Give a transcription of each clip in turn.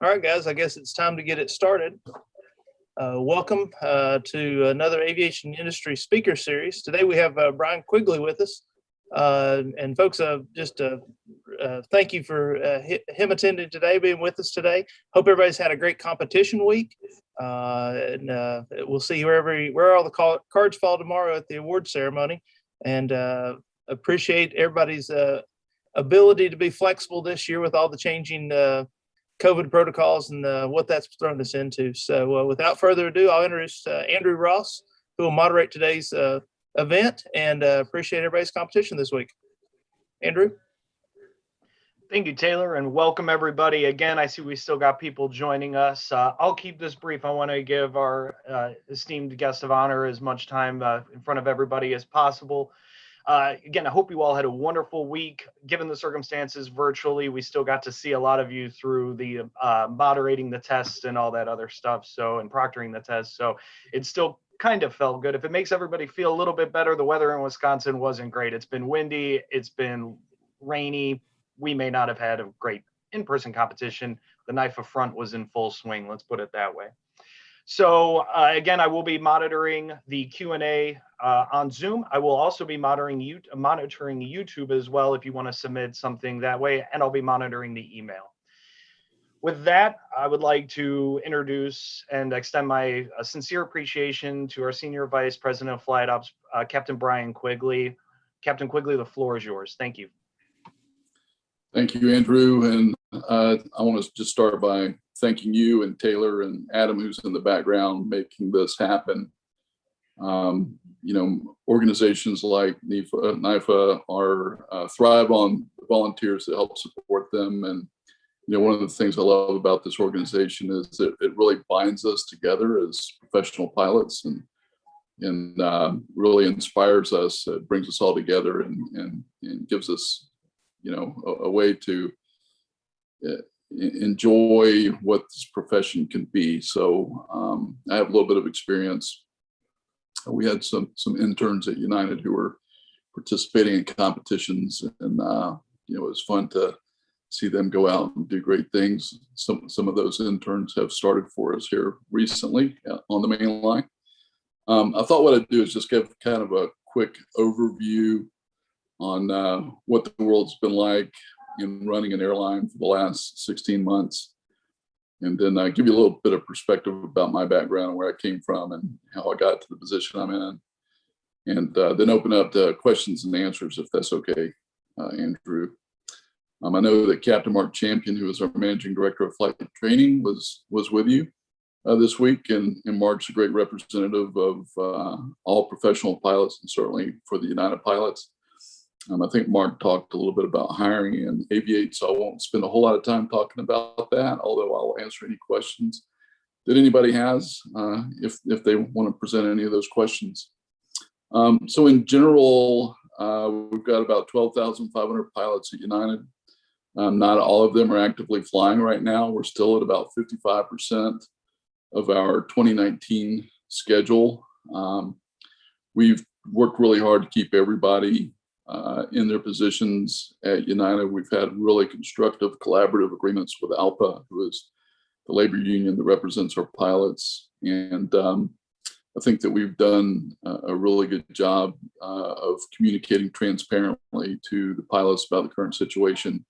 All right, guys, I guess it's time to get it started. Welcome to another Aviation Industry Speaker Series. Today we have Bryan Quigley with us. And folks, thank you for him attending today, being with us today. Hope everybody's had a great competition week. We'll see where all the cards fall tomorrow at the award ceremony. And appreciate everybody's ability to be flexible this year with all the changing COVID protocols and what that's thrown us into. So without further ado, I'll introduce Andrew Ross, who will moderate today's event, and appreciate everybody's competition this week. Andrew? Thank you, Taylor, and welcome everybody. Again, I see we still got people joining us. I'll keep this brief. I want to give our esteemed guest of honor as much time in front of everybody as possible. Again, I hope you all had a wonderful week. Given the circumstances virtually, we still got to see a lot of you through the moderating the test and all that other stuff, and proctoring the test. So it still kind of felt good. If it makes everybody feel a little bit better, the weather in Wisconsin wasn't great. It's been windy, it's been rainy. We may not have had a great in-person competition. The NIFA front was in full swing, let's put it that way. So again, I will be monitoring the Q&A on Zoom. I will also be monitoring YouTube as well if you want to submit something that way, and I'll be monitoring the email. With that, I would like to introduce and extend my sincere appreciation to our Senior Vice President of Flight Ops, Captain Bryan Quigley. Captain Quigley, the floor is yours. Thank you. Thank you, Andrew. And I want to just start by thanking you and Taylor and Adam, who's in the background making this happen. Organizations like NIFA are thrive on volunteers that help support them. And one of the things I love about this organization is that it really binds us together as professional pilots and really inspires us. It brings us all together and gives us, a way to enjoy what this profession can be. So I have a little bit of experience. We had some interns at United who were participating in competitions, and it was fun to see them go out and do great things. Some of those interns have started for us here recently on the main line. I thought what I'd do is just give kind of a quick overview on what the world's been like in running an airline for the last 16 months. And then give you a little bit of perspective about my background and where I came from and how I got to the position I'm in. And then open up to questions and answers, if that's okay, Andrew. I know that Captain Mark Champion, who is our Managing Director of Flight Training, was with you this week. And Mark's a great representative of all professional pilots, and certainly for the United pilots. I think Mark talked a little bit about hiring and Aviate, so I won't spend a whole lot of time talking about that, although I'll answer any questions that anybody has if they want to present any of those questions. So in general, we've got about 12,500 pilots at United. Not all of them are actively flying right now. We're still at about 55% of our 2019 schedule. We've worked really hard to keep everybody in their positions at United. We've had really constructive collaborative agreements with ALPA, who is the labor union that represents our pilots. And I think that we've done a really good job of communicating transparently to the pilots about the current situation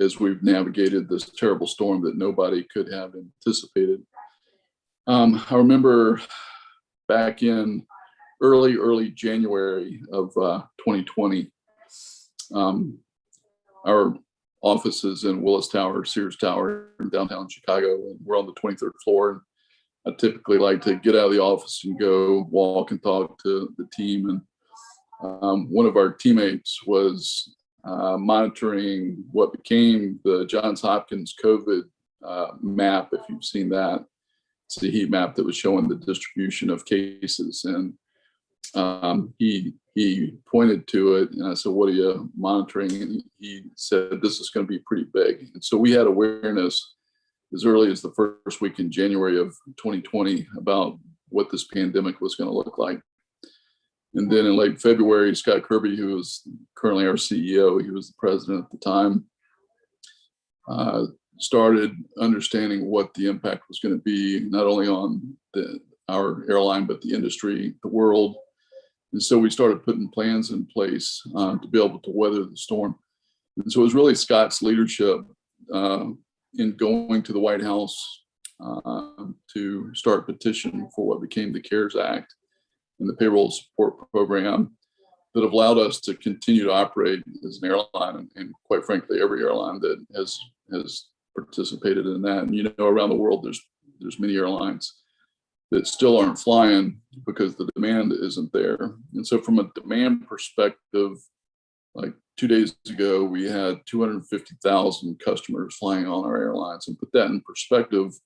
as we've navigated this terrible storm that nobody could have anticipated. I remember back in early January of 2020, our offices in Willis Tower, Sears Tower in downtown Chicago, and we're on the 23rd floor. And I typically like to get out of the office and go walk and talk to the team. And one of our teammates was monitoring what became the Johns Hopkins COVID map, if you've seen that. It's the heat map that was showing the distribution of cases. And he pointed to it, and I said, "What are you monitoring?" And he said, "This is going to be pretty big." And so we had awareness as early as the first week in January of 2020 about what this pandemic was going to look like. And then in late February, Scott Kirby, who is currently our CEO, he was the president at the time, started understanding what the impact was going to be, not only on our airline, but the industry, the world. And so we started putting plans in place to be able to weather the storm. And so it was really Scott's leadership in going to the White House to start petition for what became the CARES Act and the payroll support program that have allowed us to continue to operate as an airline, and quite frankly, every airline that has participated in that. And, you know, around the world, there's many airlines that still aren't flying because the demand isn't there. And so from a demand perspective, like 2 days ago, we had 250,000 customers flying on our airlines. And put that in perspective,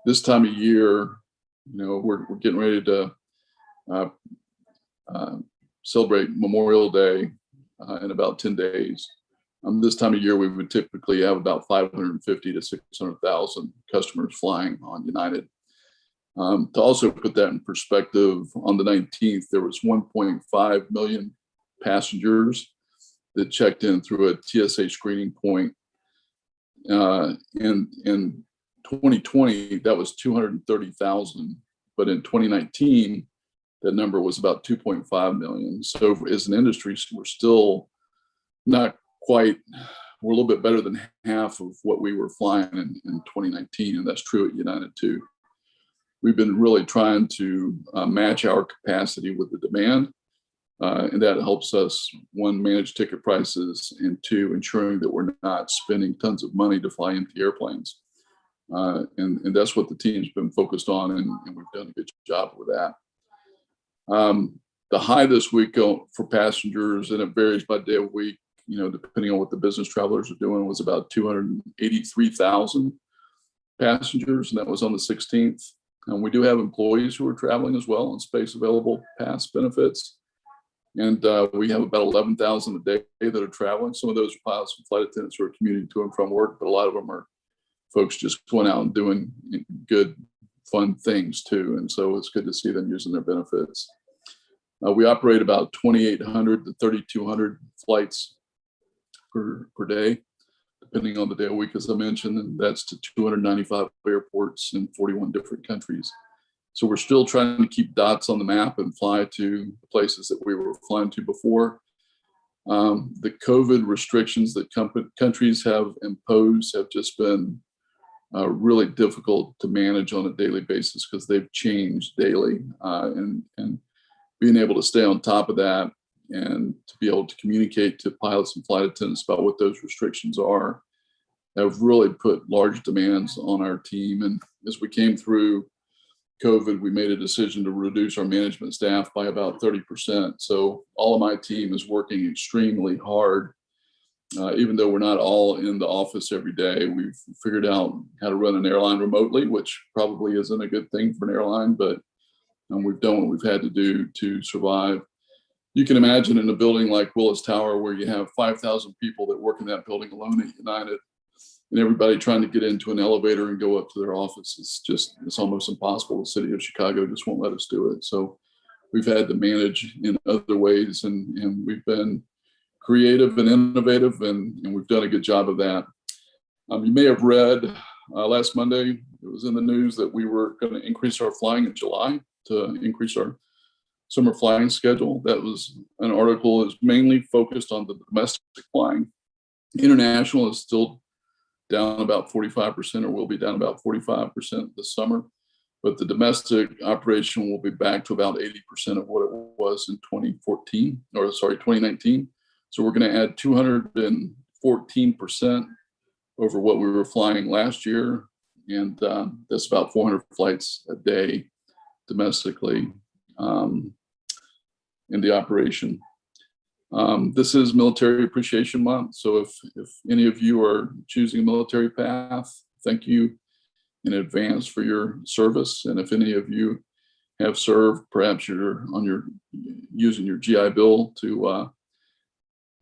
this time of year, you know, we're getting ready to celebrate Memorial Day in about 10 days. This time of year, we would typically have about 550 to 600,000 customers flying on United. To also put that in perspective, on the 19th, there was 1.5 million passengers that checked in through a TSA screening point. In 2020, that was 230,000, but in 2019, that number was about 2.5 million. So as an industry, we're still not quite, we're a little bit better than half of what we were flying in 2019, and that's true at United too. We've been really trying to match our capacity with the demand, and that helps us, one, manage ticket prices, and two, ensuring that we're not spending tons of money to fly empty airplanes. And that's what the team's been focused on, and we've done a good job with that. The high this week for passengers, and it varies by day of week, you know, depending on what the business travelers are doing, was about 283,000 passengers, and that was on the 16th. And we do have employees who are traveling as well on space available pass benefits. And we have about 11,000 a day that are traveling. Some of those are pilots and flight attendants who are commuting to and from work, but a lot of them are folks just going out and doing good, fun things too. And so it's good to see them using their benefits. We operate about 2,800 to 3,200 flights per day, depending on the day of week, as I mentioned, and that's to 295 airports in 41 different countries. So we're still trying to keep dots on the map and fly to the places that we were flying to before. The COVID restrictions that countries have imposed have just been really difficult to manage on a daily basis because they've changed daily, and being able to stay on top of that and to be able to communicate to pilots and flight attendants about what those restrictions are have really put large demands on our team. And as we came through COVID, we made a decision to reduce our management staff by about 30%. So all of my team is working extremely hard. Even though we're not all in the office every day, we've figured out how to run an airline remotely, which probably isn't a good thing for an airline, but we've done what we've had to do to survive. You can imagine in a building like Willis Tower, where you have 5,000 people that work in that building alone at United, and everybody trying to get into an elevator and go up to their office. It's almost impossible. The city of Chicago just won't let us do it. So we've had to manage in other ways, and we've been creative and innovative, and we've done a good job of that. You may have read last Monday, it was in the news that we were going to increase our flying in July to increase our summer flying schedule. That was an article that is mainly focused on the domestic flying. International is still down about 45%, or will be down about 45% this summer. But the domestic operation will be back to about 80% of what it was in 2019. So we're going to add 214% over what we were flying last year. And that's about 400 flights a day domestically in the operation. This is Military Appreciation Month. So if any of you are choosing a military path, thank you in advance for your service. And if any of you have served, perhaps you're using your GI Bill to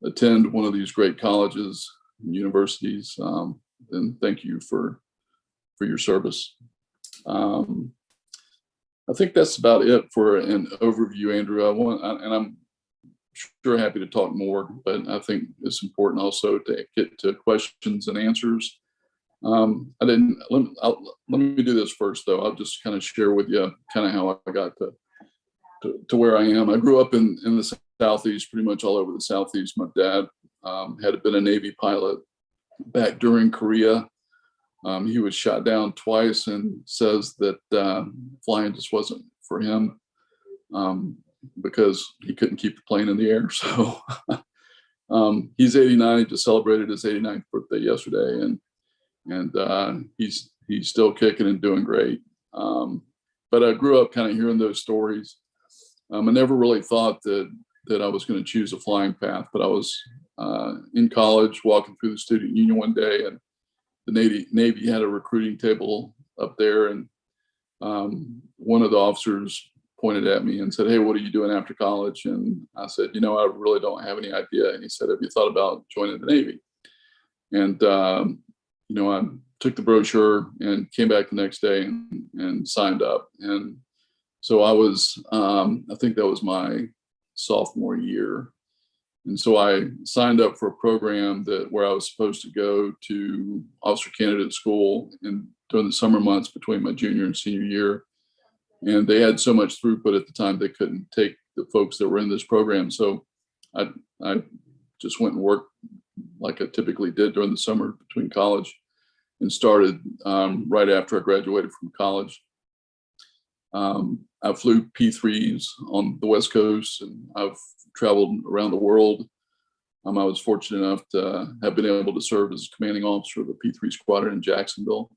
attend one of these great colleges and universities, then thank you for your service. I think that's about it for an overview, Andrew. And I'm sure happy to talk more, but I think it's important also to get to questions and answers. I didn't, let me do this first though. I'll just kind of share with you kind of how I got to where I am. I grew up in the Southeast, pretty much all over the Southeast. My dad had been a Navy pilot back during Korea. He was shot down twice and says that flying just wasn't for him because he couldn't keep the plane in the air. So he's 89, he just celebrated his 89th birthday yesterday, and he's still kicking and doing great. But I grew up kind of hearing those stories. I never really thought that I was going to choose a flying path, but I was in college walking through the student union one day, and the Navy had a recruiting table up there, and one of the officers pointed at me and said, "Hey, what are you doing after college?" And I said, "I really don't have any idea." And he said, "Have you thought about joining the Navy?" And I took the brochure and came back the next day and signed up. And so I was, I think that was my sophomore year. And so I signed up for a program where I was supposed to go to officer candidate school during the summer months between my junior and senior year. And they had so much throughput at the time, they couldn't take the folks that were in this program. So I just went and worked like I typically did during the summer between college, and started right after I graduated from college. I flew P3s on the West Coast, and I've traveled around the world. I was fortunate enough to have been able to serve as commanding officer of the P3 squadron in Jacksonville.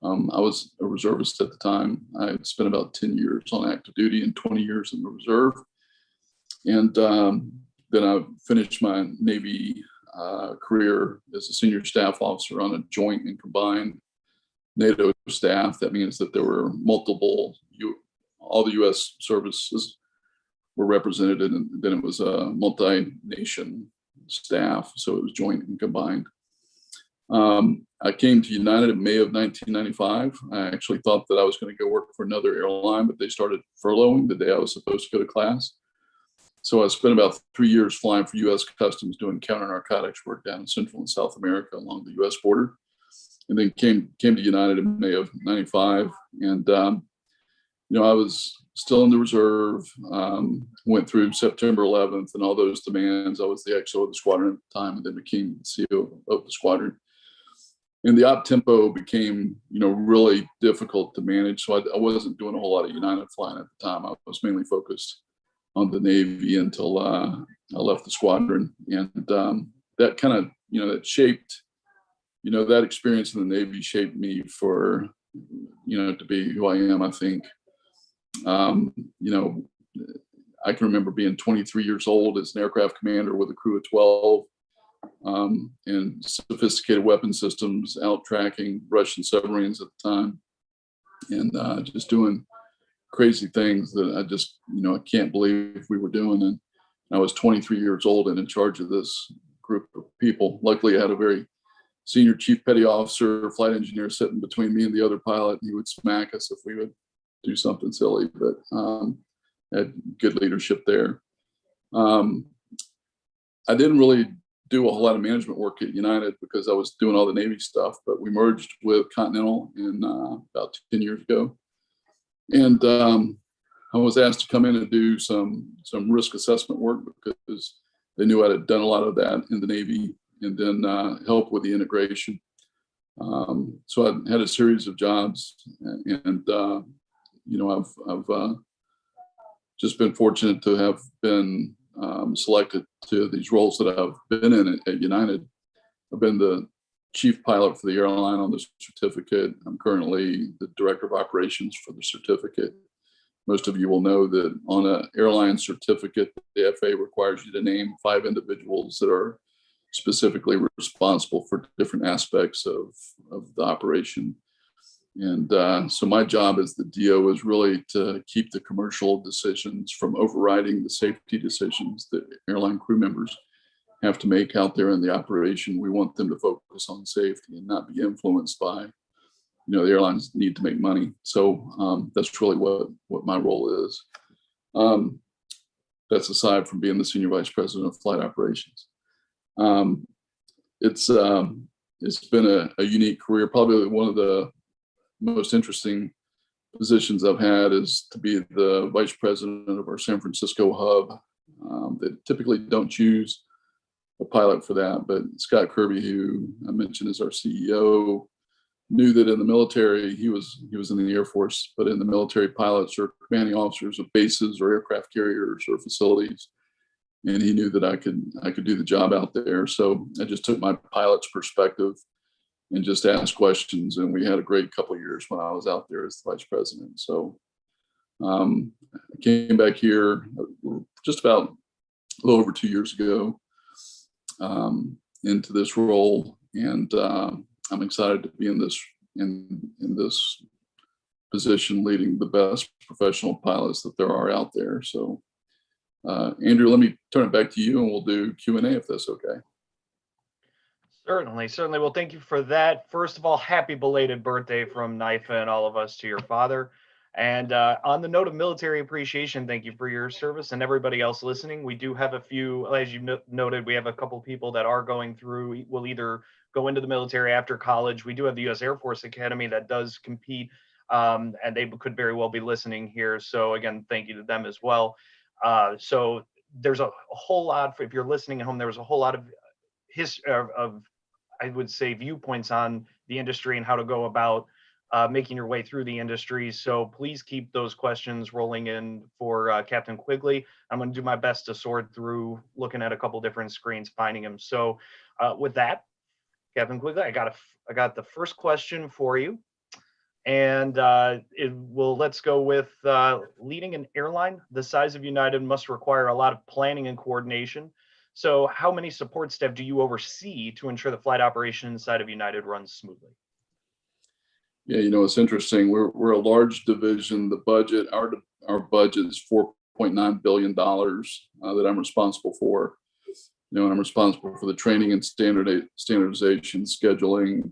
I was a reservist at the time. I had spent about 10 years on active duty and 20 years in the reserve. And then I finished my Navy career as a senior staff officer on a joint and combined NATO staff. That means that there were all the U.S. services were represented, and then it was a multi-nation staff, so it was joint and combined. I came to United in May of 1995. I actually thought that I was going to go work for another airline, but they started furloughing the day I was supposed to go to class. So I spent about 3 years flying for U.S. Customs doing counter-narcotics work down in Central and South America along the U.S. border, and then came to United in May of 95. And I was still in the reserve, went through September 11th and all those demands. I was the XO of the squadron at the time, and then became the CO of the squadron. And the op tempo became, really difficult to manage. So I wasn't doing a whole lot of United flying at the time. I was mainly focused on the Navy until I left the squadron. And that kind of, that shaped, that experience in the Navy shaped me for, to be who I am, I think. I can remember being 23 years old as an aircraft commander with a crew of 12, and sophisticated weapon systems, out tracking Russian submarines at the time, and just doing crazy things that I just, I can't believe we were doing. And I was 23 years old and in charge of this group of people. Luckily, I had a very senior chief petty officer, flight engineer sitting between me and the other pilot. He would smack us if we would do something silly, but had good leadership there. I didn't really do a whole lot of management work at United because I was doing all the Navy stuff, but we merged with Continental in about 10 years ago. And I was asked to come in and do some risk assessment work because they knew I had done a lot of that in the Navy, and then help with the integration. So I had a series of jobs, and I've just been fortunate to have been selected to these roles that I've been in at United. I've been the chief pilot for the airline on the certificate. I'm currently the director of operations for the certificate. Most of you will know that on an airline certificate, the FAA requires you to name 5 individuals that are specifically responsible for different aspects of the operation. And so my job as the DO is really to keep the commercial decisions from overriding the safety decisions that airline crew members have to make out there in the operation. We want them to focus on safety and not be influenced by, the airlines need to make money. So that's really what my role is. That's aside from being the senior vice president of flight operations. It's it's been a unique career. Probably one of the most interesting positions I've had is to be the vice president of our San Francisco hub. They typically don't choose a pilot for that, but Scott Kirby, who I mentioned is our CEO, knew that in the military, he was in the Air Force, but in the military, pilots are commanding officers of bases or aircraft carriers or facilities. And he knew that I could do the job out there. So I just took my pilot's perspective and just asked questions. And we had a great couple of years when I was out there as the vice president. So I came back here just about a little over 2 years ago into this role. And I'm excited to be in this position, leading the best professional pilots that there are out there. So Andrew, let me turn it back to you and we'll do Q&A if that's okay. Certainly. Well, thank you for that. First of all, happy belated birthday from NIFA and all of us to your father. And on the note of military appreciation, thank you for your service, and everybody else listening. We do have a few, as you noted, we have a couple people that are going through, will either go into the military after college. We do have the U.S. Air Force Academy that does compete, and they could very well be listening here. So again, thank you to them as well. So there's a whole lot, if you're listening at home, there's a whole lot of I would say, viewpoints on the industry and how to go about making your way through the industry. So please keep those questions rolling in for Captain Quigley. I'm going to do my best to sort through looking at a couple different screens, finding them. So with that, Captain Quigley, I got the first question for you. And let's go with leading an airline the size of United must require a lot of planning and coordination. So how many support staff do you oversee to ensure the flight operation inside of United runs smoothly? Yeah, it's interesting. We're a large division. The budget, our budget is $4.9 billion that I'm responsible for. And I'm responsible for the training and standardization, scheduling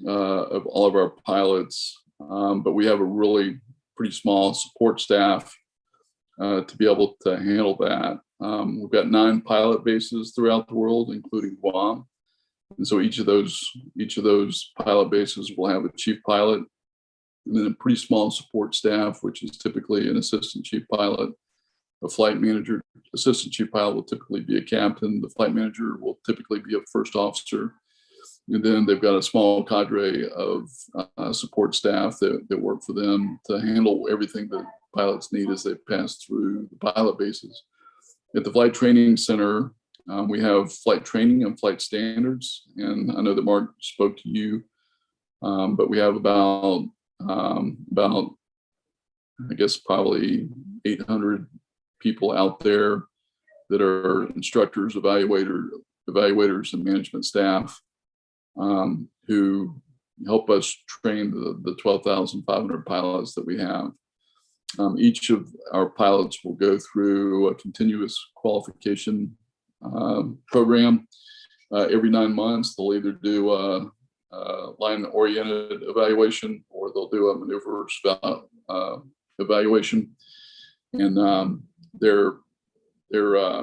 of all of our pilots. But we have a really pretty small support staff to be able to handle that. We've got 9 pilot bases throughout the world, including Guam. And so each of those pilot bases will have a chief pilot and then a pretty small support staff, which is typically an assistant chief pilot, a flight manager. Assistant chief pilot will typically be a captain. The flight manager will typically be a first officer. And then they've got a small cadre of support staff that work for them to handle everything that pilots need as they pass through the pilot bases. At the Flight Training Center, we have flight training and flight standards. And I know that Mark spoke to you, but we have about I guess probably 800 people out there that are instructors, evaluators, and management staff who help us train the 12,500 pilots that we have. Each of our pilots will go through a continuous qualification program. Every 9 months, they'll either do a line-oriented evaluation or they'll do a maneuver evaluation. And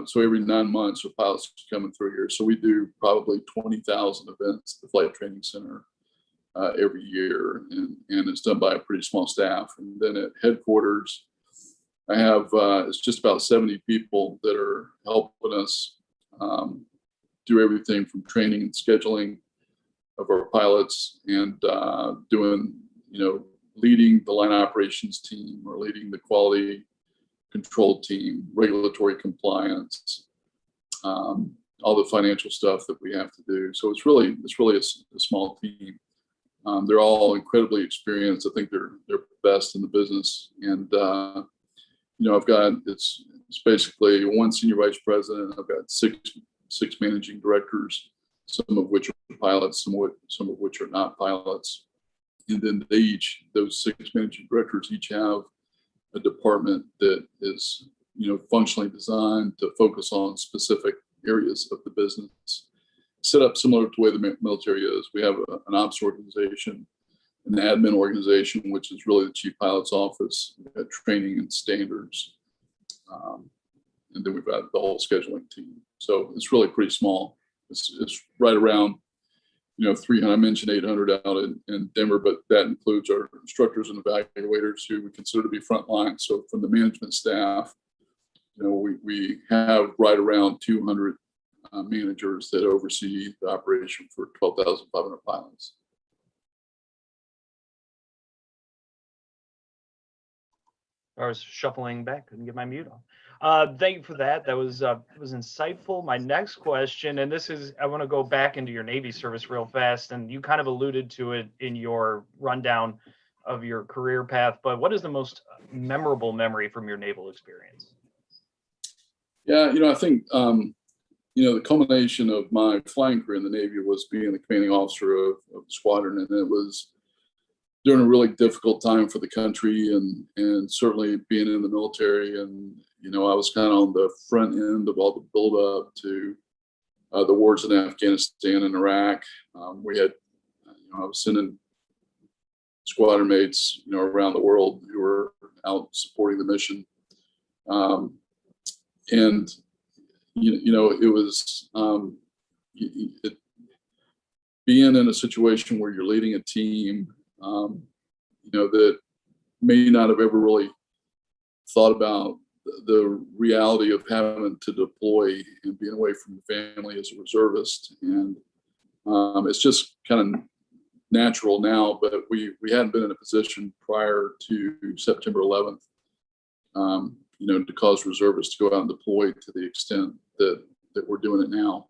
so every 9 months, our pilots are coming through here. So we do probably 20,000 events at the Flight Training Center every year, and it's done by a pretty small staff. And then at headquarters, I have it's just about 70 people that are helping us do everything from training and scheduling of our pilots and doing, leading the line operations team or leading the quality control team, regulatory compliance, all the financial stuff that we have to do. So it's really a small team. They're all incredibly experienced. I think they're best in the business. And I've got it's basically one senior vice president. I've got six managing directors, some of which are pilots, some of which are not pilots. And then those 6 managing directors each have a department that is, functionally designed to focus on specific areas of the business. Set up similar to the way the military is. We have an ops organization, an admin organization, which is really the chief pilot's office. We've got training and standards. And then we've got the whole scheduling team. So it's really pretty small. It's right around 300, I mentioned 800 out in Denver, but that includes our instructors and evaluators who we consider to be frontline. So from the management staff, we have right around 200 managers that oversee the operation for 12,500 pilots. I was shuffling back, couldn't get my mute on. Thank you for that. That was insightful. My next question, and this is, I want to go back into your Navy service real fast, and you kind of alluded to it in your rundown of your career path, but what is the most memorable memory from your naval experience? Yeah, I think, the culmination of my flying career in the Navy was being the commanding officer of the squadron, and it was during a really difficult time for the country, and certainly being in the military. And I was kind of on the front end of all the buildup to the wars in Afghanistan and Iraq. We had, I was sending squadron mates, around the world who were out supporting the mission. And it was being in a situation where you're leading a team, that may not have ever really thought about the reality of having to deploy and being away from your family as a reservist. And it's just kind of natural now, but we hadn't been in a position prior to September 11th, to cause reservists to go out and deploy to the extent that we're doing it now,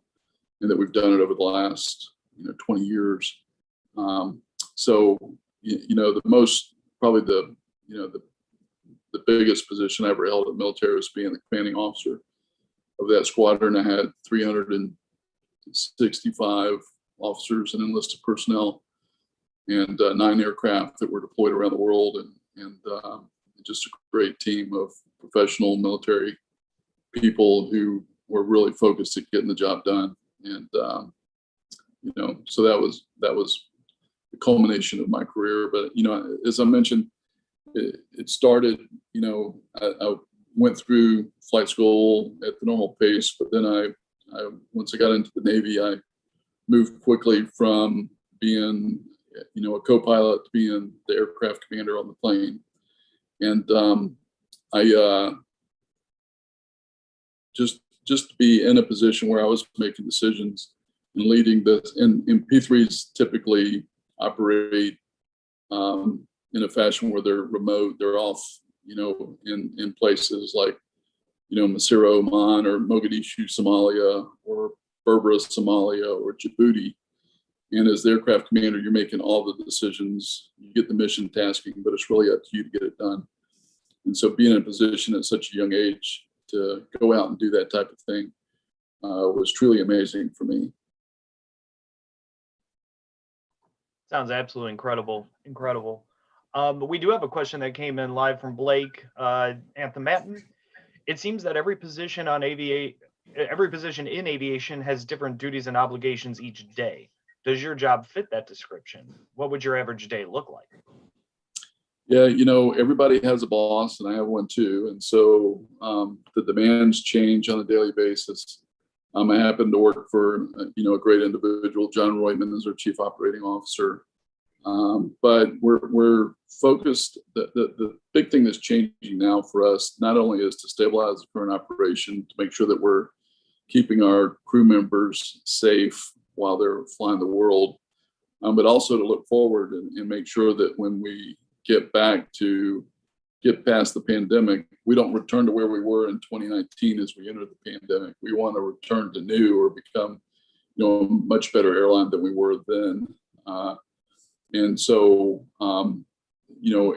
and that we've done it over the last 20 years. So the most, probably the biggest position I ever held in the military was being the commanding officer of that squadron. I had 365 officers and enlisted personnel, and 9 aircraft that were deployed around the world, and just a great team of professional military people who were really focused at getting the job done. And so that was the culmination of my career. But as I mentioned, it started. I went through flight school at the normal pace, but then I once I got into the Navy, I moved quickly from being a co-pilot to being the aircraft commander on the plane. And I just to be in a position where I was making decisions and leading this. And P3s typically operate in a fashion where they're remote. They're off, in places like, Masiro, Oman, or Mogadishu, Somalia, or Berbera, Somalia, or Djibouti. And as the aircraft commander, you're making all the decisions. You get the mission tasking, but it's really up to you to get it done. And so being in a position at such a young age to go out and do that type of thing was truly amazing for me. Sounds absolutely incredible. But we do have a question that came in live from Blake Anthem. It seems that every position in aviation has different duties and obligations each day. Does your job fit that description? What would your average day look like? Yeah, everybody has a boss, and I have one too. And so the demands change on a daily basis. I happen to work for, a great individual. John Royman is our chief operating officer. But we're focused. The big thing that's changing now for us not only is to stabilize the current operation, to make sure that we're keeping our crew members safe while they're flying the world, but also to look forward and make sure that when we get past the pandemic, we don't return to where we were in 2019 as we entered the pandemic. We want to return to new or become, a much better airline than we were then. And so,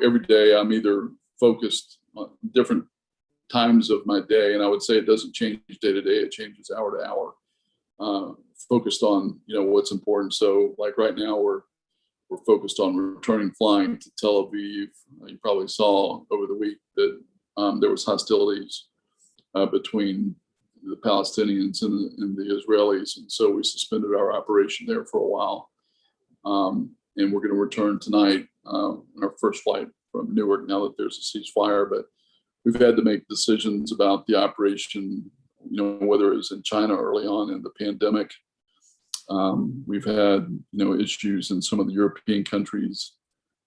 every day I'm either focused on different times of my day, and I would say it doesn't change day to day, it changes hour to hour, focused on, what's important. So like right now, we're focused on returning flying to Tel Aviv. You probably saw over the week that there was hostilities between the Palestinians and the Israelis. And so we suspended our operation there for a while. And we're going to return tonight on our first flight from Newark now that there's a ceasefire. But we've had to make decisions about the operation, whether it was in China early on in the pandemic, We've had, issues in some of the European countries.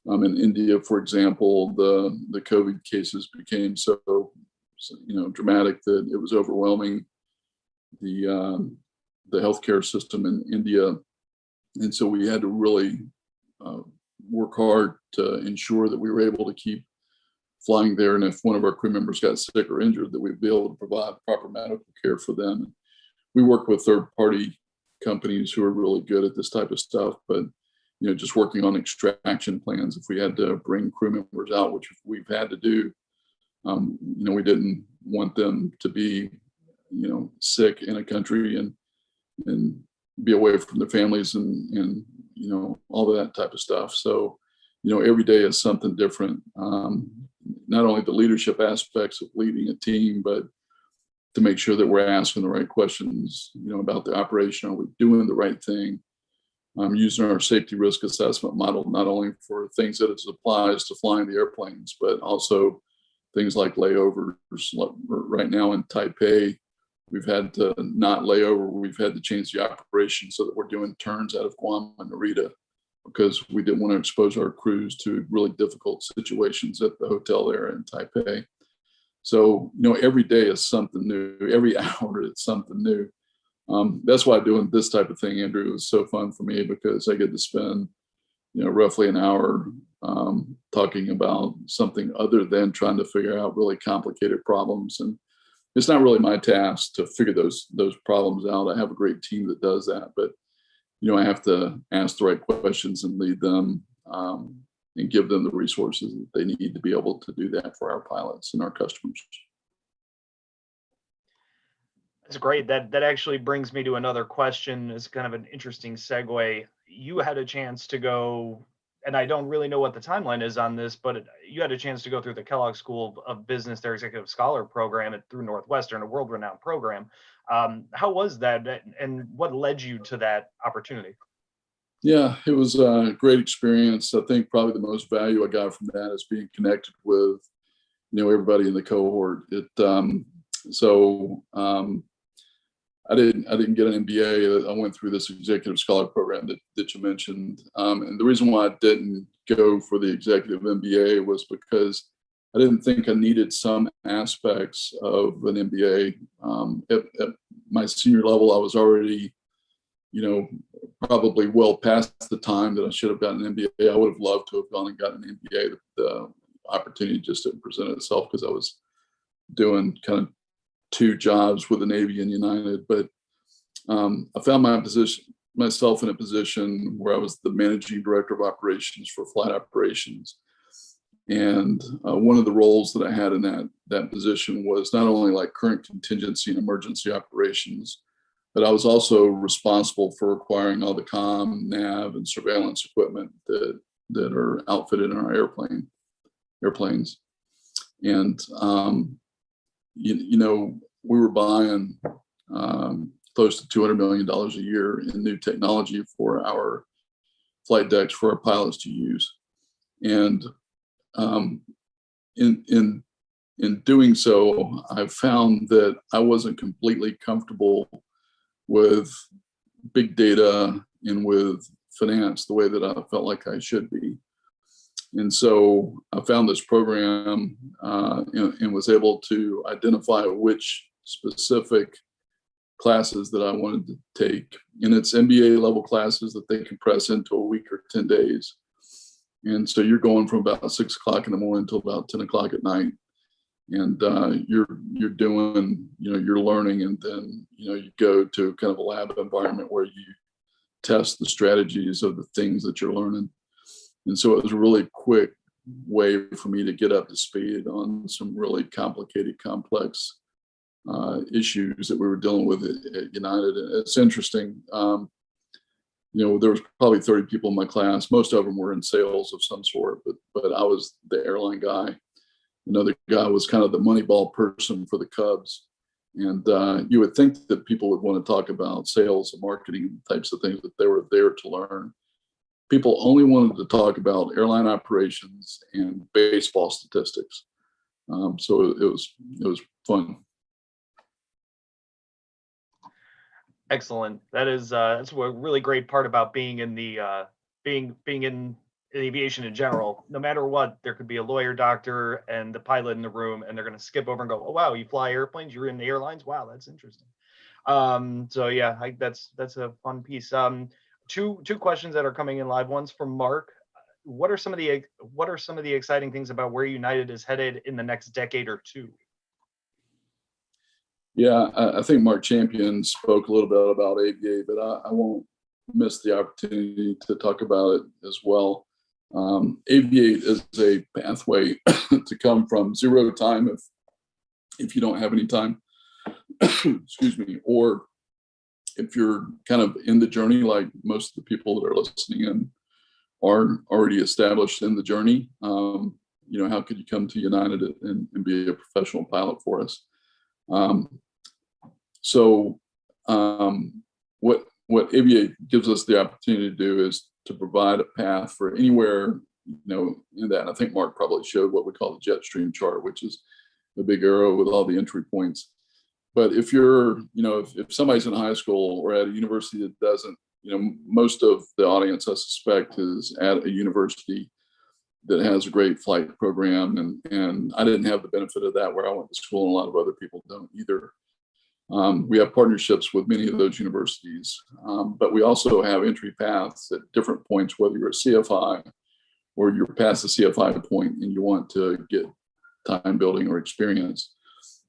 In India, for example, the COVID cases became so dramatic that it was overwhelming the healthcare system in India. And so we had to really work hard to ensure that we were able to keep flying there. And if one of our crew members got sick or injured, that we'd be able to provide proper medical care for them. We work with third-party companies who are really good at this type of stuff, but just working on extraction plans. If we had to bring crew members out, which we've had to do, we didn't want them to be, sick in a country and be away from their families and all of that type of stuff. So, every day is something different. Not only the leadership aspects of leading a team, but to make sure that we're asking the right questions, about the operation. Are we doing the right thing? Using our safety risk assessment model, not only for things that it applies to flying the airplanes, but also things like layovers. Right now in Taipei, we've had to not lay over. We've had to change the operation so that we're doing turns out of Guam and Narita, because we didn't want to expose our crews to really difficult situations at the hotel there in Taipei. So, every day is something new. Every hour is something new. That's why doing this type of thing, Andrew, is so fun for me, because I get to spend, roughly an hour talking about something other than trying to figure out really complicated problems. And it's not really my task to figure those problems out. I have a great team that does that, but I have to ask the right questions and lead them and give them the resources that they need to be able to do that for our pilots and our customers. That's great. That actually brings me to another question. It's kind of an interesting segue. You had a chance to go, and I don't really know what the timeline is on this, but you had a chance to go through the Kellogg School of Business, their Executive Scholar Program through Northwestern, a world-renowned program. How was that, and what led you to that opportunity? Yeah, it was a great experience. I think probably the most value I got from that is being connected with, everybody in the cohort. I didn't get an MBA. I went through this executive scholar program that you mentioned. And the reason why I didn't go for the executive MBA was because I didn't think I needed some aspects of an MBA. At my senior level, I was already, probably well past the time that I should have gotten an MBA. I would have loved to have gone and gotten an MBA. The opportunity just didn't present itself because I was doing kind of two jobs with the Navy and United. But I found myself in a position where I was the managing director of operations for flight operations. And one of the roles that I had in that position was not only like current contingency and emergency operations, but I was also responsible for acquiring all the comm, nav, and surveillance equipment that are outfitted in our airplanes. And we were buying close to $200 million a year in new technology for our flight decks for our pilots to use. And in doing so, I found that I wasn't completely comfortable with big data and with finance the way that I felt like I should be. And so I found this program and was able to identify which specific classes that I wanted to take. And it's MBA level classes that they compress into a week or 10 days. And so you're going from about 6 o'clock in the morning until about 10 o'clock at night. And you're doing, you're learning, and then, you go to kind of a lab environment where you test the strategies of the things that you're learning. And so it was a really quick way for me to get up to speed on some really complicated, complex issues that we were dealing with at United. And it's interesting. There was probably 30 people in my class. Most of them were in sales of some sort, but I was the airline guy. Another guy was kind of the Moneyball person for the Cubs. And you would think that people would want to talk about sales and marketing types of things, that they were there to learn. People only wanted to talk about airline operations and baseball statistics. So it was fun. Excellent. That's a really great part about being in the being in aviation in general. No matter what, there could be a lawyer, doctor, and the pilot in the room, and they're going to skip over and go, "Oh wow, you fly airplanes? You're in the airlines? Wow, that's interesting." So yeah, that's a fun piece. Two questions that are coming in live. One's from Mark. What are some of the exciting things about where United is headed in the next decade or two? Yeah, I think Mark Champion spoke a little bit about Aviate, but I won't miss the opportunity to talk about it as well. Aviate is a pathway to come from zero time if you don't have any time, excuse me, or if you're kind of in the journey, like most of the people that are listening in are already established in the journey. How could you come to United and be a professional pilot for us? What Aviate gives us the opportunity to do is to provide a path for anywhere, in that. And I think Mark probably showed what we call the jet stream chart, which is a big arrow with all the entry points. But if you're, if somebody's in high school or at a university that doesn't, most of the audience, I suspect, is at a university that has a great flight program. And I didn't have the benefit of that where I went to school, and a lot of other people don't either. We have partnerships with many of those universities, but we also have entry paths at different points, whether you're a CFI or you're past the CFI point and you want to get time building or experience,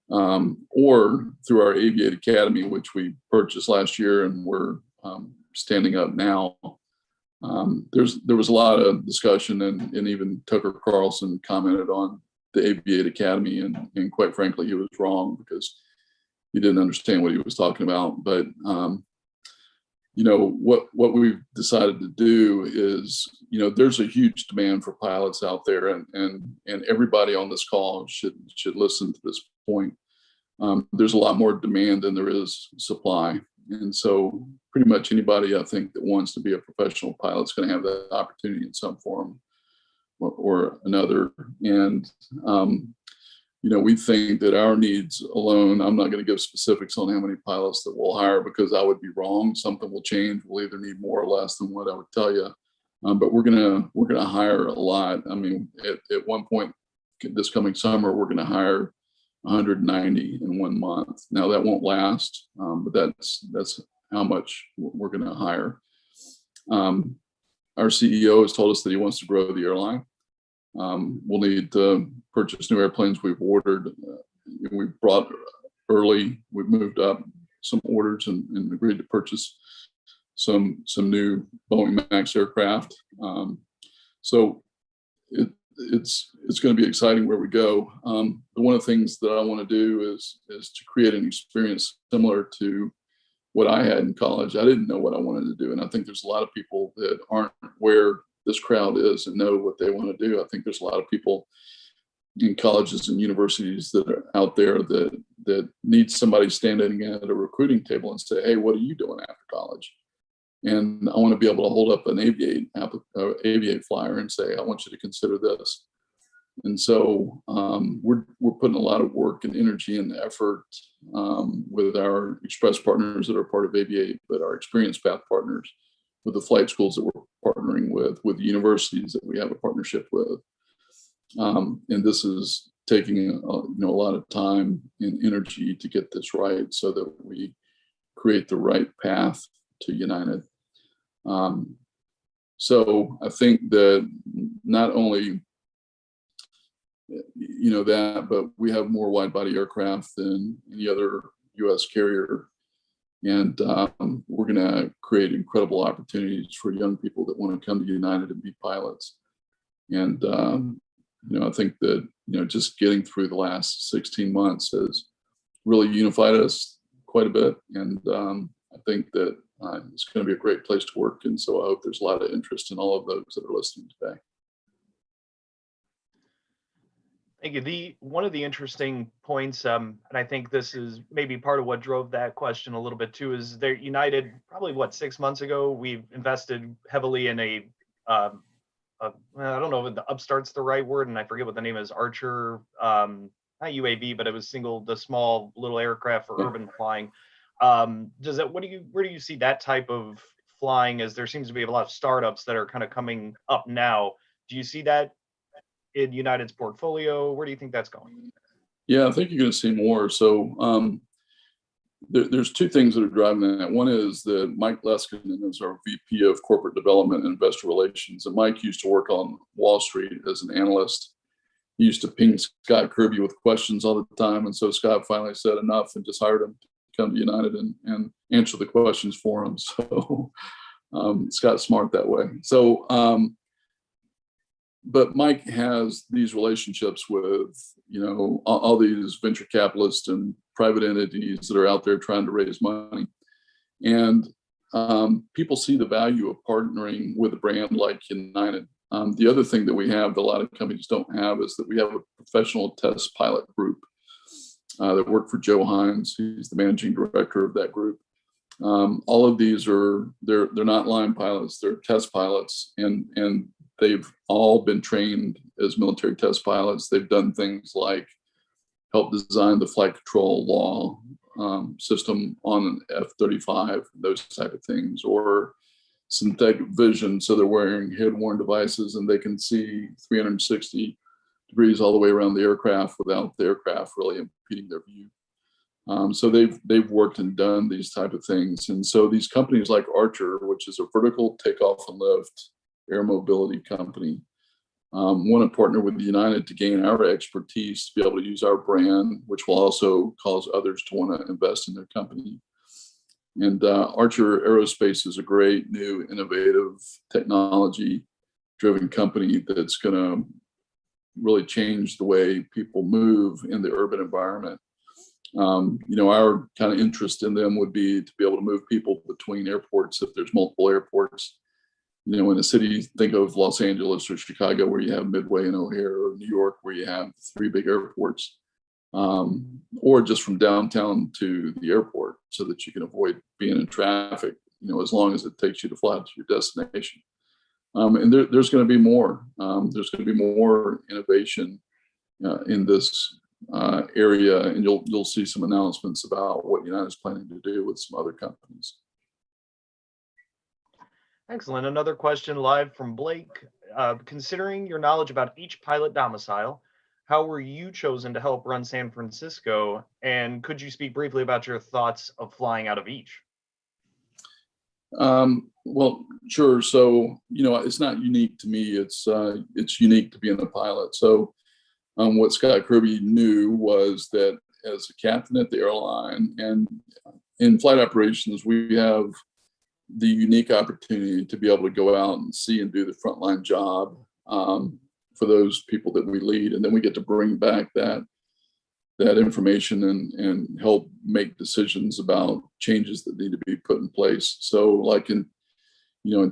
or through our Aviate Academy, which we purchased last year and we're standing up now. There was a lot of discussion, and even Tucker Carlson commented on the Aviate Academy, and quite frankly, he was wrong because he didn't understand what he was talking about. But what we've decided to do is, there's a huge demand for pilots out there, and everybody on this call should listen to this point. There's a lot more demand than there is supply, and so pretty much anybody, I think, that wants to be a professional pilot is going to have that opportunity in some form or another. And we think that our needs alone, I'm not going to give specifics on how many pilots that we'll hire because I would be wrong. Something will change. We'll either need more or less than what I would tell you. But we're gonna hire a lot. I mean, at one point this coming summer, we're going to hire 190 in 1 month. Now that won't last, but that's how much we're going to hire. Our CEO has told us that he wants to grow the airline. We'll need to purchase new airplanes. We've ordered, we've brought early, we've moved up some orders and agreed to purchase some new Boeing MAX aircraft. So it's going to be exciting where we go. One of the things that I want to do is to create an experience similar to what I had in college. I didn't know what I wanted to do, and I think there's a lot of people that aren't where this crowd is and know what they want to do. I think there's a lot of people in colleges and universities that are out there that need somebody standing at a recruiting table and say, "Hey, what are you doing after college?" And I want to be able to hold up an Aviate flyer and say, "I want you to consider this." And so we're putting a lot of work and energy and effort with our express partners that are part of Aviate, but our experience path partners, with the flight schools that we're partnering with the universities that we have a partnership with. And this is taking a lot of time and energy to get this right so that we create the right path to United. So I think that not only that, but we have more wide body aircraft than any other U.S. carrier. And we're going to create incredible opportunities for young people that want to come to United and be pilots. And, I think that, just getting through the last 16 months has really unified us quite a bit. And I think that it's going to be a great place to work. And so I hope there's a lot of interest in all of those that are listening today. Thank you. One of the interesting points, and I think this is maybe part of what drove that question a little bit too, is that United, probably 6 months ago, we've invested heavily in I don't know if the Upstart's the right word, and I forget what the name is, Archer, not UAV, but it was the small little aircraft for urban flying. Where do you see that type of flying, as there seems to be a lot of startups that are kind of coming up now? Do you see that in United's portfolio? Where do you think that's going? Yeah, I think you're going to see more. So there's two things that are driving that. One is that Mike Leskinen is our VP of Corporate Development and Investor Relations. And Mike used to work on Wall Street as an analyst. He used to ping Scott Kirby with questions all the time. And so Scott finally said enough and just hired him to come to United and answer the questions for him. So Scott's smart that way. So, but Mike has these relationships with, all these venture capitalists and private entities that are out there trying to raise money. And people see the value of partnering with a brand like United. The other thing that we have that a lot of companies don't have is that we have a professional test pilot group that work for Joe Hines. He's the managing director of that group. All of these they're not line pilots, they're test pilots, and they've all been trained as military test pilots. They've done things like help design the flight control law system on an F-35, those type of things, or synthetic vision. So they're wearing head-worn devices and they can see 360 degrees all the way around the aircraft without the aircraft really impeding their view. So they've worked and done these type of things. And so these companies like Archer, which is a vertical takeoff and lift air mobility company, want to partner with United to gain our expertise, to be able to use our brand, which will also cause others to want to invest in their company. And Archer Aerospace is a great new innovative technology driven company that's going to really change the way people move in the urban environment. Our kind of interest in them would be to be able to move people between airports if there's multiple airports. In a city, think of Los Angeles or Chicago, where you have Midway and O'Hare, or New York, where you have 3 big airports, or just from downtown to the airport, so that you can avoid being in traffic, as long as it takes you to fly to your destination. And there's going to be more. There's going to be more innovation in this area, and you'll see some announcements about what United is planning to do with some other companies. Excellent. Another question live from Blake. Considering your knowledge about each pilot domicile, how were you chosen to help run San Francisco? And could you speak briefly about your thoughts of flying out of each? Well, sure. So, it's not unique to me. It's unique to being a pilot. So what Scott Kirby knew was that as a captain at the airline and in flight operations, we have the unique opportunity to be able to go out and see and do the frontline job for those people that we lead. And then we get to bring back that information and help make decisions about changes that need to be put in place. So like in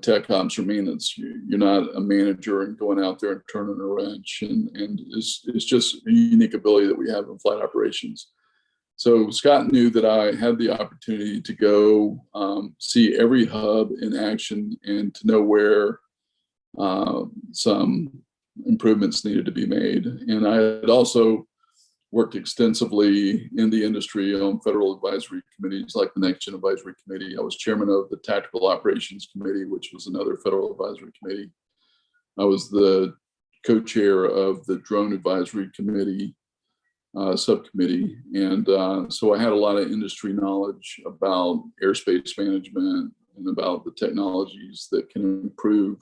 tech ops or maintenance, you're not a manager and going out there and turning a wrench. And it's just a unique ability that we have in flight operations. So Scott knew that I had the opportunity to go see every hub in action and to know where some improvements needed to be made. And I had also worked extensively in the industry on federal advisory committees like the Next Gen Advisory Committee. I was chairman of the Tactical Operations Committee, which was another federal advisory committee. I was the co-chair of the Drone Advisory Committee subcommittee. And so I had a lot of industry knowledge about airspace management and about the technologies that can improve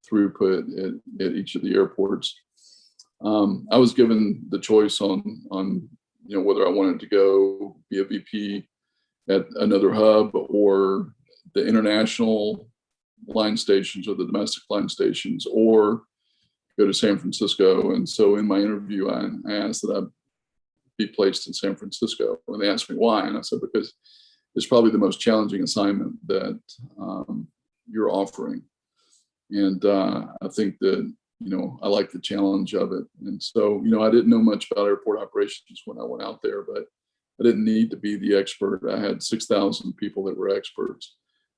throughput at each of the airports. I was given the choice on whether I wanted to go be a VP at another hub or the international line stations or the domestic line stations, or go to San Francisco. And so in my interview, I asked that I be placed in San Francisco. And they asked me why. And I said, because it's probably the most challenging assignment that you're offering. And I think that, I like the challenge of it. And so, I didn't know much about airport operations when I went out there, but I didn't need to be the expert. I had 6,000 people that were experts.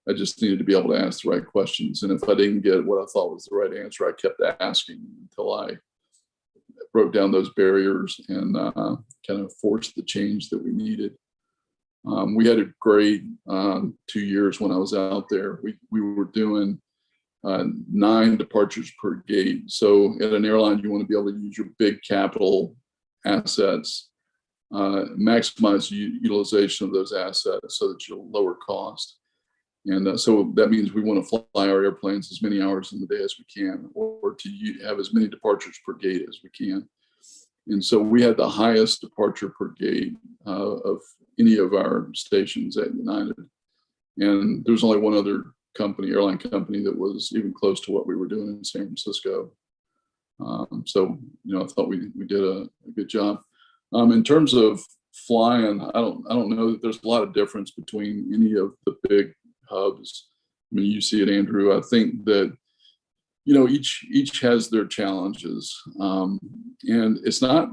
I just needed to be able to ask the right questions. And if I didn't get what I thought was the right answer, I kept asking until I broke down those barriers and kind of forced the change that we needed. We had a great 2 years when I was out there. We were doing 9 departures per gate. So at an airline, you want to be able to use your big capital assets, maximize utilization of those assets so that you'll lower cost. And so that means we want to fly our airplanes as many hours in the day as we can, or to have as many departures per gate as we can. And so we had the highest departure per gate of any of our stations at United. And there's only one other airline company that was even close to what we were doing in San Francisco. So, I thought we did a good job. In terms of flying, I don't know that there's a lot of difference between any of the big hubs. I mean, you see it, Andrew. I think that, each has their challenges. And it's not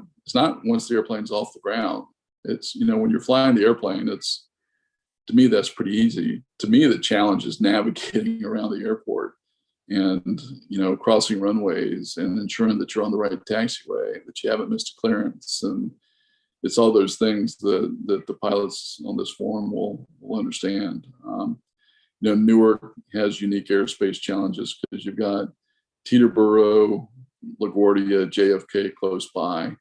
once the airplane's off the ground. It's, when you're flying the airplane, to me, that's pretty easy. To me, the challenge is navigating around the airport and, crossing runways and ensuring that you're on the right taxiway, that you haven't missed a clearance. And it's all those things that the pilots on this forum will understand. Newark has unique airspace challenges because you've got Teterboro, LaGuardia, JFK close by.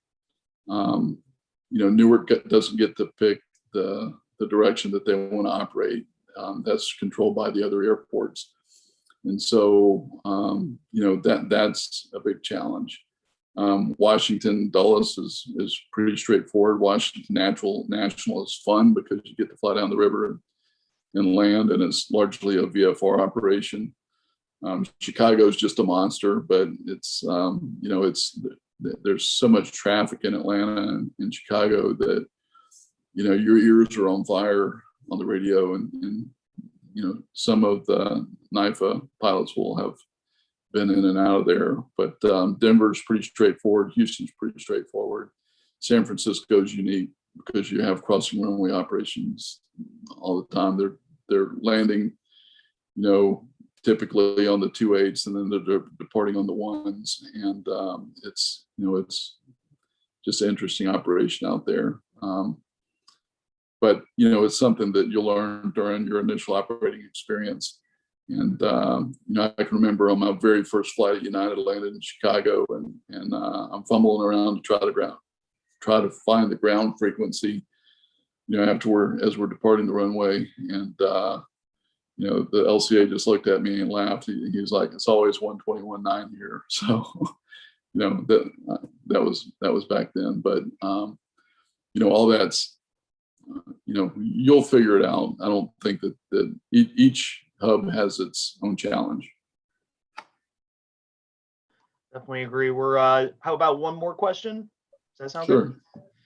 Newark doesn't get to pick the direction that they want to operate. That's controlled by the other airports. And so, that's a big challenge. Washington Dulles is pretty straightforward. Washington National is fun because you get to fly down the river and land, and it's largely a VFR operation. Chicago is just a monster, but it's, there's so much traffic in Atlanta and in Chicago that, your ears are on fire on the radio, and some of the NIFA pilots will have been in and out of there. But Denver's pretty straightforward. Houston's pretty straightforward. San Francisco is unique because you have crossing runway operations all the time. They're landing, typically on the 28s, and then they're departing on the 1s, and it's just an interesting operation out there. But it's something that you'll learn during your initial operating experience. And I can remember on my very first flight at United, I landed in Chicago, and I'm fumbling around to try to find the ground frequency, as we're departing the runway, and the LCA just looked at me and laughed. He was like, "It's always 121.9 here." So, that was back then. But all that's, you'll figure it out. I don't think that each hub has its own challenge. Definitely agree. We're how about one more question? Does that sound Sure. good?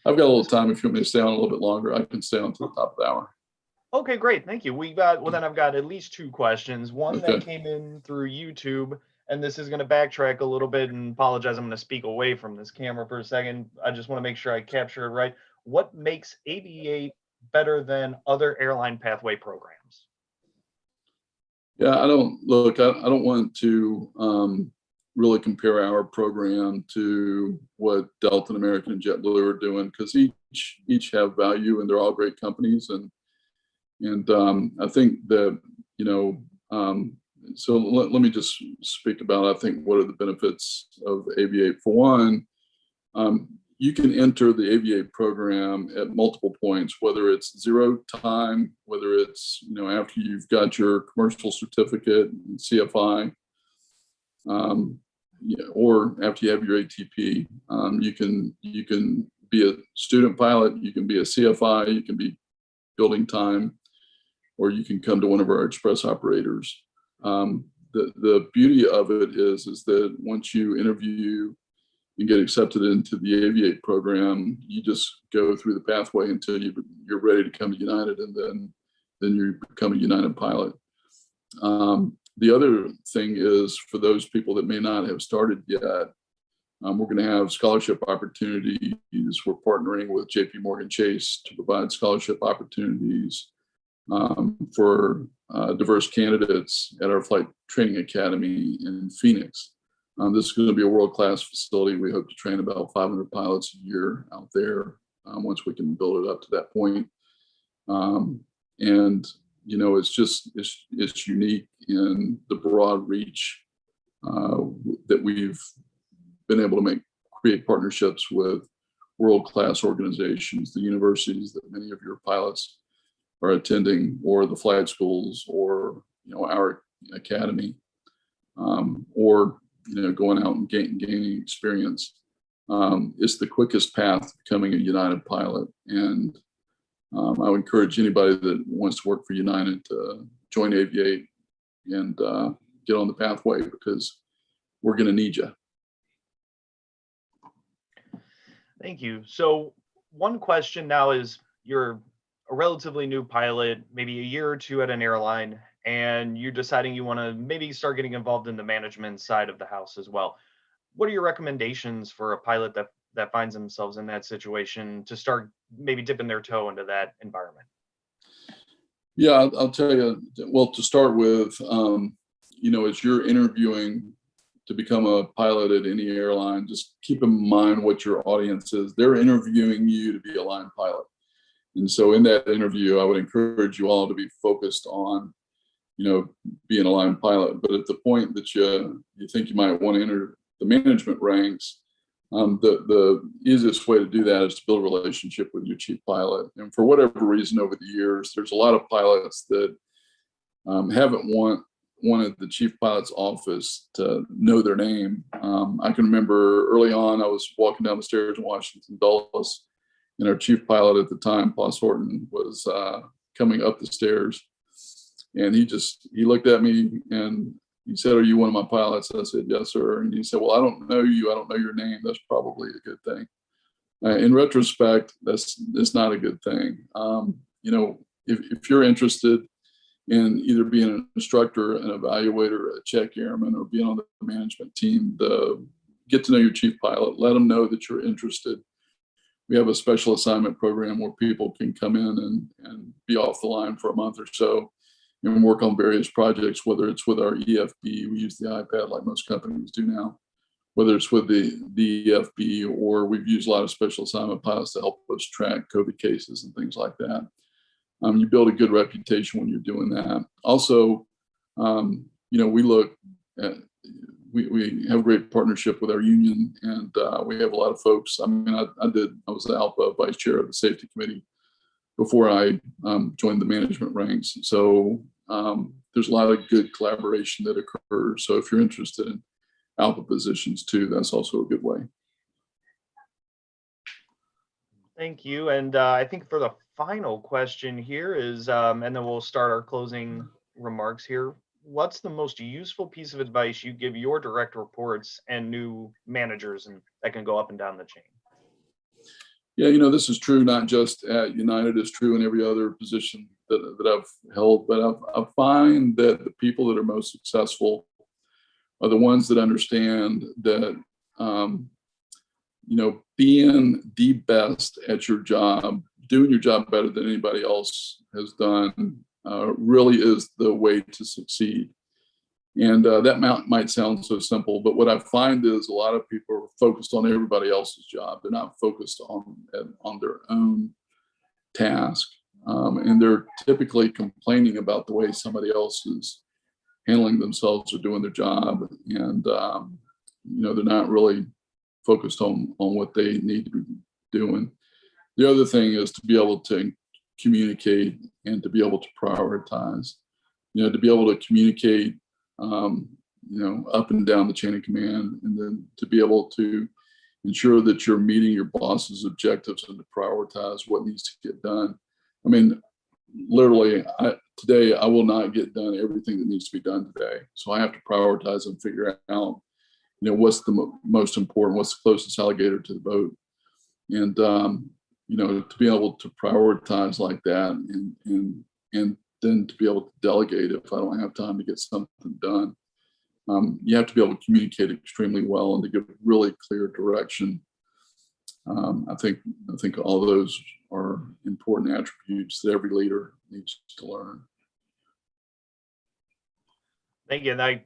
I've got a little time. If you want me to stay on a little bit longer, I can stay on to the top of the hour. Okay, great. Thank you. Then I've got at least 2 questions. One that came in through YouTube, and this is going to backtrack a little bit and apologize. I'm going to speak away from this camera for a second. I just want to make sure I capture it right. What makes Aviate better than other airline pathway programs? Yeah, I don't want to really compare our program to what Delta and American and JetBlue are doing, because each have value, and they're all great companies. And I think that, so let me just speak about, I think, what are the benefits of Aviate. For one, you can enter the Aviate program at multiple points, whether it's 0 time, whether it's, after you've got your commercial certificate and CFI, or after you have your ATP. You can be a student pilot, you can be a CFI, you can be building time, or you can come to one of our express operators. The beauty of it is that once you interview and get accepted into the Aviate program, you just go through the pathway until you're ready to come to United, and then you become a United pilot. The other thing is, for those people that may not have started yet, we're going to have scholarship opportunities. We're partnering with JP Morgan Chase to provide scholarship opportunities for diverse candidates at our Flight Training Academy in Phoenix. This is going to be a world-class facility. We hope to train about 500 pilots a year out there once we can build it up to that point. And it's unique in the broad reach that we've been able to create partnerships with world-class organizations, the universities that many of your pilots are attending, or the flight schools, or our academy, or going out and gaining experience. It's the quickest path to becoming a United pilot, and I would encourage anybody that wants to work for United to join Aviate and get on the pathway, because we're going to need you. Thank you. So one question now is, you're a relatively new pilot, maybe a year or two at an airline, and you're deciding you want to maybe start getting involved in the management side of the house as well. What are your recommendations for a pilot that finds themselves in that situation to start maybe dipping their toe into that environment? Yeah, I'll tell you, well, to start with, as you're interviewing to become a pilot at any airline, just keep in mind what your audience is. They're interviewing you to be a line pilot. And so in that interview, I would encourage you all to be focused on, being a line pilot. But at the point that you think you might want to enter the management ranks, the easiest way to do that is to build a relationship with your chief pilot. And for whatever reason over the years, there's a lot of pilots that haven't wanted the chief pilot's office to know their name. I can remember early on, I was walking down the stairs in Washington Dulles, and our chief pilot at the time, Paul Horton, was coming up the stairs, and he looked at me and he said, "Are you one of my pilots?" I said, "Yes, sir." And he said, "Well, I don't know you. I don't know your name. That's probably a good thing." In retrospect, that's not a good thing. If you're interested in either being an instructor, an evaluator, a check airman, or being on the management team, get to know your chief pilot. Let them know that you're interested. We have a special assignment program where people can come in and be off the line for a month or so and work on various projects, whether it's with our EFB, we use the iPad like most companies do now, whether it's with the EFB, or we've used a lot of special assignment pilots to help us track COVID cases and things like that. You build a good reputation when you're doing that. Also, we look at, we have a great partnership with our union, and we have a lot of folks. I was the ALPA vice chair of the safety committee before I joined the management ranks. So there's a lot of good collaboration that occurs. So if you're interested in ALPA positions too, that's also a good way. Thank you. And I think for the final question here is, and then we'll start our closing remarks here. What's the most useful piece of advice you give your direct reports and new managers and that can go up and down the chain? Yeah, this is true not just at United, it's true in every other position that I've held, but I find that the people that are most successful are the ones that understand that, being the best at your job, doing your job better than anybody else has done, really is the way to succeed. And that might sound so simple, but what I find is a lot of people are focused on everybody else's job. They're not focused on their own task. And they're typically complaining about the way somebody else is handling themselves or doing their job. And, they're not really focused on what they need to be doing. The other thing is to be able to communicate and to be able to prioritize, to be able to communicate up and down the chain of command, and then to be able to ensure that you're meeting your boss's objectives and to prioritize what needs to get done. I mean, literally, today I will not get done everything that needs to be done today. So I have to prioritize and figure out, what's the most important, what's the closest alligator to the boat. And, to be able to prioritize like that and then to be able to delegate if I don't have time to get something done. You have to be able to communicate extremely well and to give really clear direction. I think all those are important attributes that every leader needs to learn. Thank you. And I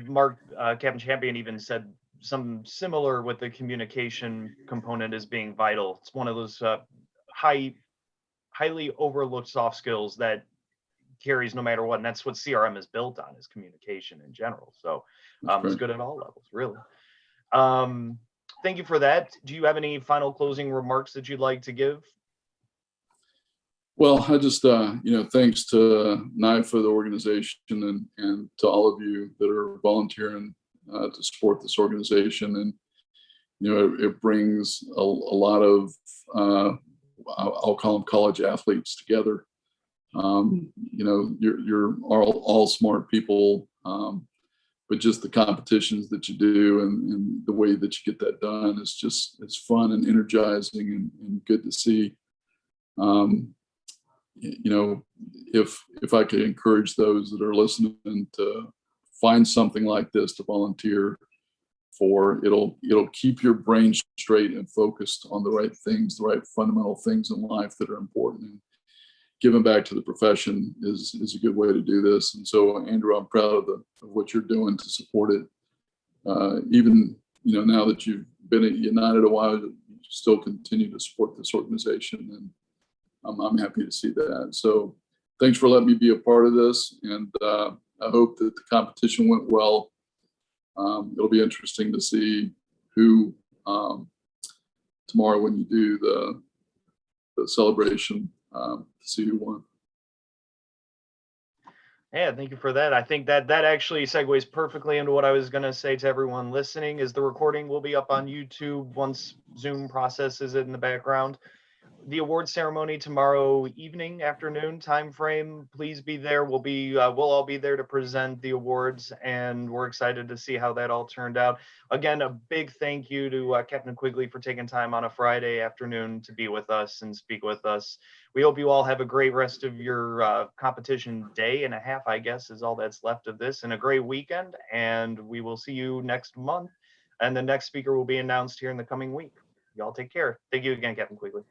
Mark, Captain Champion even said something similar with the communication component as being vital. It's one of those high highly overlooked soft skills that carries no matter what. And that's what CRM is built on, is communication in general. So it's good at all levels, really. Thank you for that. Do you have any final closing remarks that you'd like to give? Well, I just, thanks to NIFA, the organization, and to all of you that are volunteering to support this organization. And, it brings a lot of, I'll call them college athletes together. You're all smart people, but just the competitions that you do and the way that you get that done is it's fun and energizing and good to see. If I could encourage those that are listening to find something like this to volunteer for, it'll keep your brain straight and focused on the right things, the right fundamental things in life that are important. And giving back to the profession is a good way to do this. And so, Andrew, I'm proud of what you're doing to support it. Even now that you've been at United a while, you still continue to support this organization, and I'm happy to see that. So thanks for letting me be a part of this. And I hope that the competition went well. It'll be interesting to see who tomorrow when you do the celebration, to see who won. Yeah, thank you for that. I think that actually segues perfectly into what I was going to say to everyone listening, is the recording will be up on YouTube once Zoom processes it in the background. The award ceremony tomorrow evening, afternoon time frame. Please be there. We'll all be there to present the awards, and we're excited to see how that all turned out. Again, a big thank you to Captain Quigley for taking time on a Friday afternoon to be with us and speak with us. We hope you all have a great rest of your competition day and a half, I guess, is all that's left of this, and a great weekend. And we will see you next month. And the next speaker will be announced here in the coming week. Y'all take care. Thank you again, Captain Quigley.